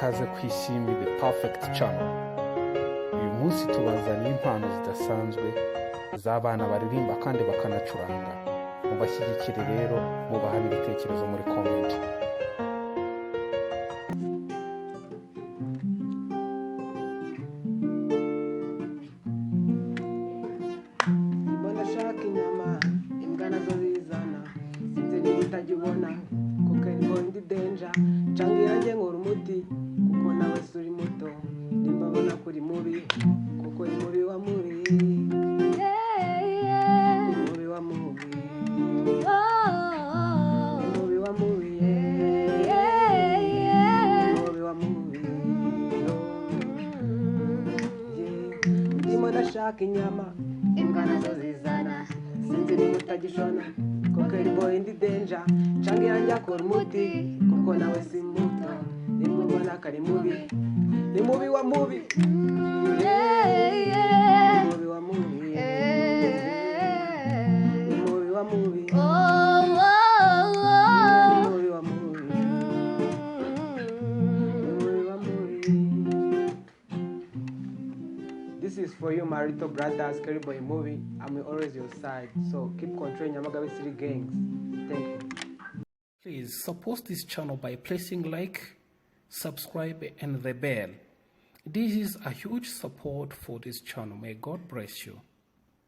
ikaze ku Isimbi The Perfect Channel. Uyu munsi tubazaniye impano zidasanzwe z'abana baririmba kandi bakanacuranga. Mubashyigikire rero, mubaha ibitekerezo muri comment. Mbona shaka inyama, imbwa nazo zizana, sinzi niba utajya ubona, kuko ngo ndi danger, canga iyanjye nkora umuti, kuko nawe si uri muto, nimba mbona kuri mubi, kuko uri mubi wa mubi, mubi wa mubi, mubi wa mubi, mubi wa mubi, ndimo ndashaka inyama, imbwa nazo zizana, sinzi niba utagishona, kuko uri boy ndi danger, canga iyanjye akora umuti, kuko nawe si muto, nimba mbona kari mubi, ni mubi wa mubi, mubi wa mubi, ni mubi wa mubi, mubi wa mubi, mubi wa mubi. This is for you, my little brothers. Scary Boy Movie. I'm always your side. So keep controlling Nyamagabe City gangs. Thank you. Please support this channel by pressing like, subscribe and the bell. This is a huge support for this channel. May God bless you.